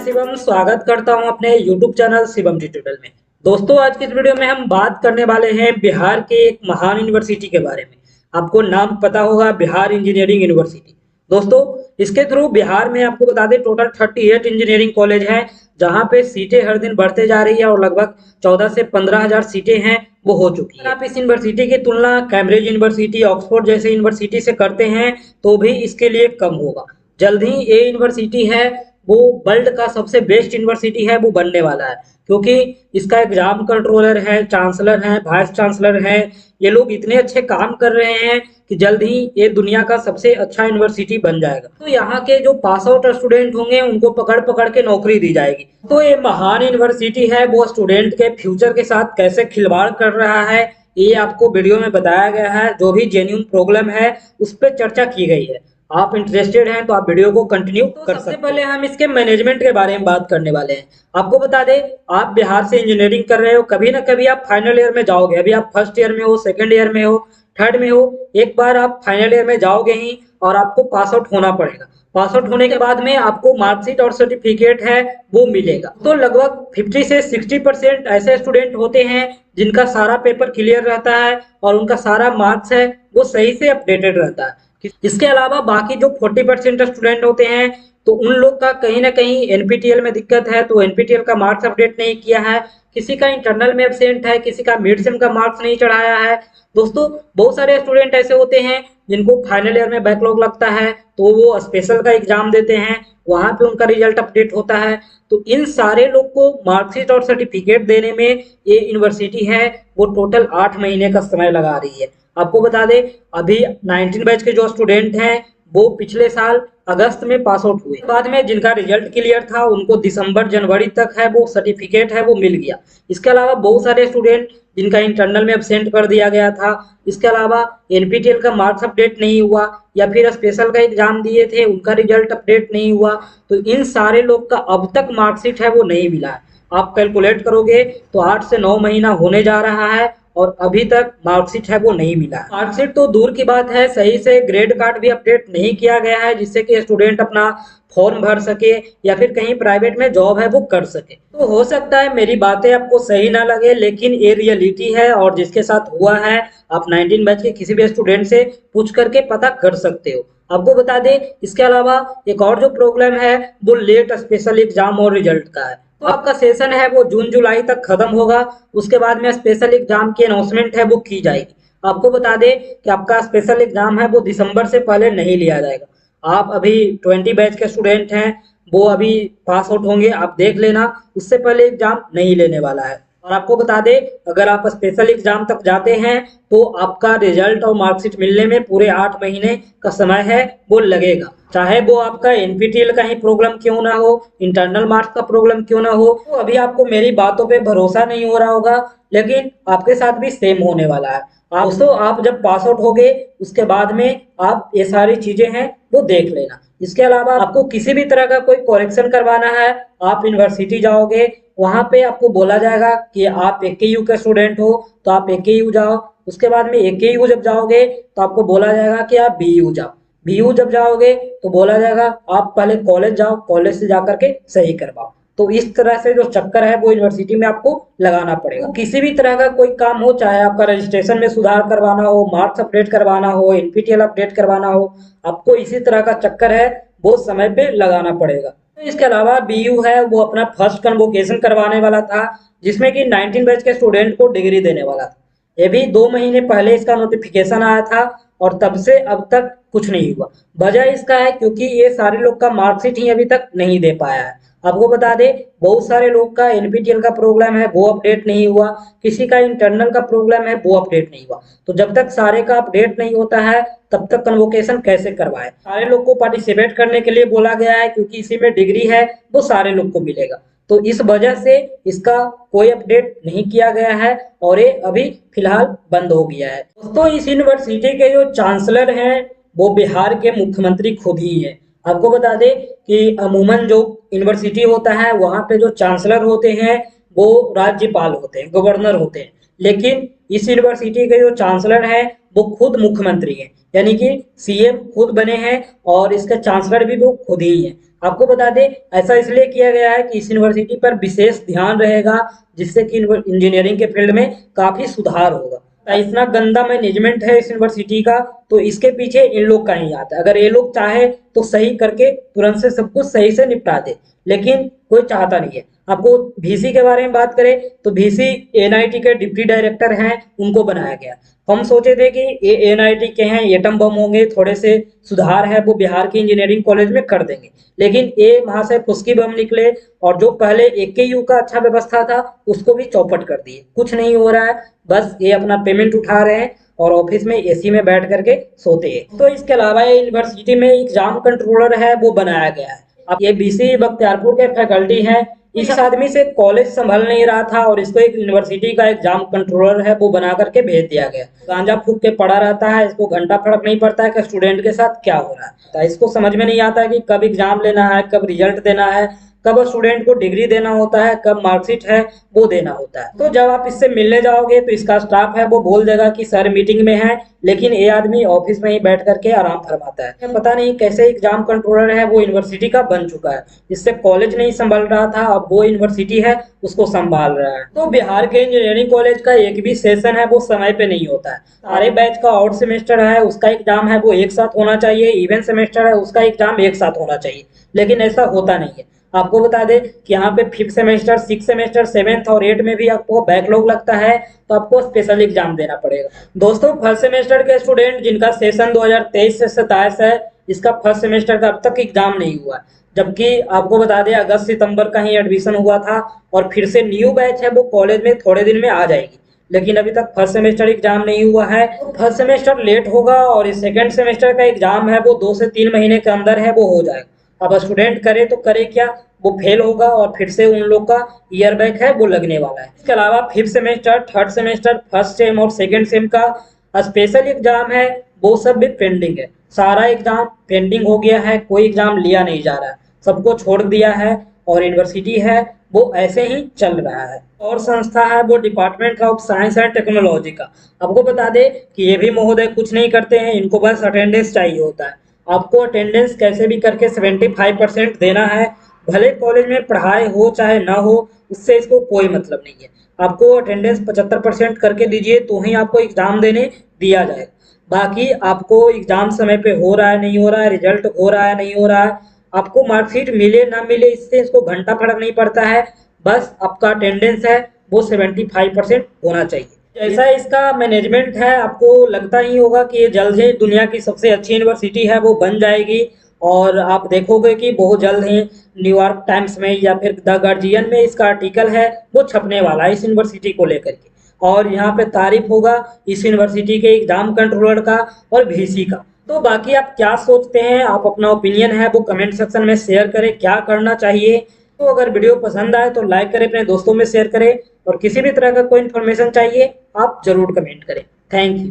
शिवम स्वागत करता हूं अपने YouTube चैनल शिवम ट्यूटोरियल में। दोस्तों आज की इस वीडियो में हम बात करने वाले हैं बिहार के एक महान यूनिवर्सिटी के बारे में। आपको नाम पता होगा, बिहार इंजीनियरिंग यूनिवर्सिटी। दोस्तों इसके थ्रू बिहार में आपको बता दें टोटल 38 इंजीनियरिंग कॉलेज हैं, जहां पे सीटें हर दिन बढ़ते जा रही है और लगभग 14 से 15,000 सीटें हैं वो हो चुकी है। आप इस यूनिवर्सिटी की तुलना कैम्ब्रिज यूनिवर्सिटी, ऑक्सफोर्ड जैसे यूनिवर्सिटी से करते हैं तो भी इसके लिए कम होगा। जल्द ही ये यूनिवर्सिटी है वो वर्ल्ड का सबसे बेस्ट यूनिवर्सिटी है वो बनने वाला है, क्योंकि इसका एग्जाम कंट्रोलर है, चांसलर है, वाइस चांसलर है, ये लोग इतने अच्छे काम कर रहे हैं कि जल्द ही ये दुनिया का सबसे अच्छा यूनिवर्सिटी बन जाएगा। तो यहाँ के जो पास आउट स्टूडेंट होंगे उनको पकड़ पकड़ के नौकरी दी जाएगी। तो ये महान यूनिवर्सिटी है वो स्टूडेंट के फ्यूचर के साथ कैसे खिलवाड़ कर रहा है ये आपको वीडियो में बताया गया है। जो भी जेन्युइन प्रॉब्लम है उस पर चर्चा की गई है। आप इंटरेस्टेड हैं तो आप वीडियो को कंटिन्यू कर सकते हैं। सबसे पहले हम इसके मैनेजमेंट के बारे में बात करने वाले हैं। आपको बता दें आप बिहार से इंजीनियरिंग कर रहे हो, कभी ना कभी आप फाइनल ईयर में जाओगे। अभी आप फर्स्ट ईयर में हो, सेकंड ईयर में हो, थर्ड में हो, एक बार आप फाइनल ईयर में जाओगे ही और आपको पास आउट होना पड़ेगा। पास आउट होने के बाद में आपको मार्कशीट और सर्टिफिकेट है वो मिलेगा। तो लगभग 50 से 60% ऐसे स्टूडेंट होते हैं जिनका सारा पेपर क्लियर रहता है और उनका सारा मार्क्स है वो सही से अपडेटेड रहता है। इसके अलावा बाकी जो 40% स्टूडेंट होते हैं तो उन लोग का कहीं ना कहीं एनपीटीएल में दिक्कत है, तो एनपीटीएल का मार्क्स अपडेट नहीं किया है, किसी का इंटरनल में एब्सेंट है, किसी का मिड सेम का मार्क्स नहीं चढ़ाया है। दोस्तों बहुत सारे स्टूडेंट ऐसे होते हैं जिनको फाइनल ईयर में बैकलॉग लगता है तो वो स्पेशल का एग्जाम देते हैं, वहां पे उनका रिजल्ट अपडेट होता है। तो इन सारे लोग को मार्कशीट और सर्टिफिकेट देने में ये यूनिवर्सिटी है वो टोटल 8 महीने का समय लगा रही है। आपको बता दें अभी 19 बैच के जो स्टूडेंट हैं वो पिछले साल अगस्त में पास आउट हुए। बाद में जिनका रिजल्ट क्लियर था उनको दिसंबर जनवरी तक है वो सर्टिफिकेट है वो मिल गया। इसके अलावा बहुत सारे स्टूडेंट जिनका इंटरनल में एब्सेंट कर दिया गया था, इसके अलावा एनपीटीएल का मार्क्स अपडेट नहीं हुआ या फिर स्पेशल का एग्जाम दिए थे उनका रिजल्ट अपडेट नहीं हुआ, तो इन सारे लोग का अब तक मार्कशीट है वो नहीं मिला है। आप कैलकुलेट करोगे तो 8 से 9 महीना होने जा रहा है और अभी तक मार्कशीट है वो नहीं मिला। मार्कशीट तो दूर की बात है, सही से ग्रेड कार्ड भी अपडेट नहीं किया गया है जिससे कि स्टूडेंट अपना फॉर्म भर सके या फिर कहीं प्राइवेट में जॉब है वो कर सके। तो हो सकता है मेरी बातें आपको सही ना लगे, लेकिन ये रियलिटी है और जिसके साथ हुआ है आप 19 बैच के किसी भी स्टूडेंट से पूछ करके पता कर सकते हो। आपको बता दें इसके अलावा एक और जो प्रॉब्लम है वो लेट स्पेशल एग्जाम और रिजल्ट का है। तो आपका सेशन है वो जून जुलाई तक खत्म होगा, उसके बाद में स्पेशल एग्जाम की अनाउंसमेंट है वो की जाएगी। आपको बता दें कि आपका स्पेशल एग्जाम है वो दिसंबर से पहले नहीं लिया जाएगा। आप अभी 20 बैच के स्टूडेंट हैं वो अभी पास आउट होंगे, आप देख लेना, उससे पहले एग्जाम नहीं लेने वाला है। और आपको बता दें अगर आप स्पेशल एग्जाम तक जाते हैं तो आपका रिजल्ट और मार्कशीट मिलने में पूरे 8 महीने का समय है वो लगेगा, चाहे वो आपका एनपीटीएल का ही प्रॉब्लम क्यों ना हो, इंटरनल मार्क्स का प्रॉब्लम क्यों ना हो। तो अभी आपको मेरी बातों पे भरोसा नहीं हो रहा होगा, लेकिन आपके साथ भी सेम होने वाला है। दोस्तों आप जब पास आउट हो गए उसके बाद में आप ये सारी चीजें हैं वो देख लेना। इसके अलावा आपको किसी भी तरह का कोई करेक्शन करवाना है आप यूनिवर्सिटी जाओगे, वहां पे आपको बोला जाएगा कि आप एकेयू के स्टूडेंट हो तो आप एकेयू जाओ। उसके बाद में एकेयू जब जाओगे तो आपको बोला जाएगा कि आप बीयू जाओ। बीयू जब जाओगे तो बोला जाएगा आप पहले कॉलेज जाओ, कॉलेज से जाकर के सही करवाओ। तो इस तरह से जो चक्कर है वो यूनिवर्सिटी में आपको लगाना पड़ेगा। तो किसी भी तरह का कोई काम हो, चाहे आपका रजिस्ट्रेशन में सुधार करवाना हो, मार्क्स अपडेट करवाना हो, एनपीटीएल अपडेट करवाना हो, आपको इसी तरह का चक्कर है वो समय पे लगाना पड़ेगा। इसके अलावा बीयू है वो अपना फर्स्ट कन्वोकेशन करवाने वाला था जिसमें कि 19 बैच के स्टूडेंट को डिग्री देने वाला था। ये भी 2 महीने पहले इसका नोटिफिकेशन आया था और तब से अब तक कुछ नहीं हुआ। वजह इसका है क्योंकि ये सारे लोग का मार्कशीट ही अभी तक नहीं दे पाया है। आपको बता दें बहुत सारे लोग का एनपीटीएल का प्रॉब्लम है वो अपडेट नहीं हुआ, किसी का इंटरनल का प्रॉब्लम है वो अपडेट नहीं हुआ। तो जब तक सारे का अपडेट नहीं होता है तब तक कन्वोकेशन कैसे करवाए। सारे लोग को पार्टिसिपेट करने के लिए बोला गया है क्योंकि इसी में डिग्री है वो सारे लोग को मिलेगा। तो इस वजह से इसका कोई अपडेट नहीं किया गया है और ये अभी फिलहाल बंद हो गया है। दोस्तों इस यूनिवर्सिटी के जो चांसलर हैं वो बिहार के मुख्यमंत्री खुद ही है। आपको बता दें कि अमूमन जो यूनिवर्सिटी होता है वहाँ पे जो चांसलर होते हैं वो राज्यपाल होते हैं, गवर्नर होते हैं, लेकिन इस यूनिवर्सिटी के जो चांसलर हैं वो खुद मुख्यमंत्री हैं, यानी कि सीएम खुद बने हैं और इसके चांसलर भी वो खुद ही हैं। आपको बता दें, ऐसा इसलिए किया गया है कि इस यूनिवर्सिटी पर विशेष ध्यान रहेगा, जिससे कि इंजीनियरिंग के फील्ड में काफी सुधार होगा। इतना गंदा मैनेजमेंट है इस यूनिवर्सिटी का, तो इसके पीछे इन लोग का ही हाथ है। अगर ये लोग चाहे तो सही करके तुरंत से सब कुछ सही से निपटा दे, लेकिन कोई चाहता नहीं है। आपको वीसी के बारे में बात करें तो वीसी एनआईटी के डिप्टी डायरेक्टर हैं, उनको बनाया गया। हम सोचे थे कि ये एनआईटी के हैं, एटम बम होंगे, थोड़े से सुधार है वो बिहार के इंजीनियरिंग कॉलेज में कर देंगे, लेकिन ये वहां से फुसकी बम निकले और जो पहले एकेयू का अच्छा व्यवस्था था उसको भी चौपट कर दिए। कुछ नहीं हो रहा है, बस ये अपना पेमेंट उठा रहे हैं और ऑफिस में एसी में बैठ करके सोते हैं। तो इसके अलावा यूनिवर्सिटी में एग्जाम कंट्रोलर है वो बनाया गया है। अब ये बीसी बख्तियारपुर के फैकल्टी हैं, इस आदमी से कॉलेज संभल नहीं रहा था और इसको एक यूनिवर्सिटी का एग्जाम कंट्रोलर है वो बना करके भेज दिया गया। गांजा फूक के पड़ा रहता है, इसको घंटा फर्क नहीं पड़ता है कि स्टूडेंट के साथ क्या हो रहा है। तो इसको समझ में नहीं आता है कि कब एग्जाम लेना है, कब रिजल्ट देना है, कब स्टूडेंट को डिग्री देना होता है, कब मार्कशीट है वो देना होता है। तो जब आप इससे मिलने जाओगे तो इसका स्टाफ है वो बोल देगा कि सर मीटिंग में है, लेकिन ये आदमी ऑफिस में ही बैठ करके आराम फरमाता है। पता नहीं कैसे एग्जाम कंट्रोलर है वो यूनिवर्सिटी का बन चुका है। इससे कॉलेज नहीं संभाल रहा था, अब वो यूनिवर्सिटी है उसको संभाल रहा है। तो बिहार के इंजीनियरिंग कॉलेज का एक भी सेशन है वो समय पे नहीं होता है। सारे बैच का आउट सेमेस्टर है उसका एग्जाम है वो एक साथ होना चाहिए, इवेंट सेमेस्टर है उसका एग्जाम एक साथ होना चाहिए, लेकिन ऐसा होता नहीं है। आपको बता दें कि यहाँ पे 5th semester, 6th semester, 7th और 8th में भी आपको बैकलॉग लगता है, तो आपको स्पेशल एग्जाम देना पड़ेगा। दोस्तों, फर्स्ट सेमेस्टर के स्टूडेंट जिनका सेशन 2023 से 27 है, इसका फर्स्ट सेमेस्टर का अब तक एग्जाम नहीं हुआ, जबकि आपको बता दें अगस्त सितंबर का ही एडमिशन हुआ था और फिर से न्यू बैच है वो कॉलेज में थोड़े दिन में आ जाएगी, लेकिन अभी तक फर्स्ट सेमेस्टर एग्जाम नहीं हुआ है। तो फर्स्ट सेमेस्टर लेट होगा और इस सेकेंड सेमेस्टर का एग्जाम है वो 2 से 3 महीने के अंदर है वो हो जाएगा। अब स्टूडेंट करे तो करे क्या, वो फेल होगा और फिर से उन लोग का ईयर बैक है वो लगने वाला है। इसके अलावा 5th semester, 3rd semester, first sem और सेकेंड सेम का स्पेशल एग्जाम है वो सब भी पेंडिंग है। सारा एग्जाम पेंडिंग हो गया है, कोई एग्जाम लिया नहीं जा रहा है, सबको छोड़ दिया है और यूनिवर्सिटी है वो ऐसे ही चल रहा है। और संस्था है वो department of science and technology का। आपको बता दें कि ये भी महोदय कुछ नहीं करते हैं, इनको बस अटेंडेंस चाहिए होता है। आपको अटेंडेंस कैसे भी करके 75% देना है, भले कॉलेज में पढ़ाई हो चाहे ना हो, उससे इसको कोई मतलब नहीं है। आपको अटेंडेंस 75% करके दीजिए तो ही आपको एग्जाम देने दिया जाएगा। बाकी आपको एग्जाम समय पे हो रहा है नहीं हो रहा है, रिजल्ट हो रहा है नहीं हो रहा है, आपको मार्कशीट मिले ना मिले इससे इसको घंटा फर्क नहीं पड़ता है। बस आपका अटेंडेंस है वो 75% होना चाहिए। जैसा इसका मैनेजमेंट है, आपको लगता ही होगा कि ये जल्द ही दुनिया की सबसे अच्छी यूनिवर्सिटी है वो बन जाएगी। और आप देखोगे कि बहुत जल्द ही न्यूयॉर्क टाइम्स में या फिर द गार्जियन में इसका आर्टिकल है वो छपने वाला है इस यूनिवर्सिटी को लेकर के, और यहाँ पे तारीफ होगा इस यूनिवर्सिटी के एग्जाम कंट्रोलर का और वीसी का। तो बाकी आप क्या सोचते हैं, आप अपना ओपिनियन है वो कमेंट सेक्शन में शेयर करें, क्या करना चाहिए। तो अगर वीडियो पसंद आए तो लाइक करें, अपने दोस्तों में शेयर करें, और किसी भी तरह का कोई इन्फॉर्मेशन चाहिए आप जरूर कमेंट करें। Thank you.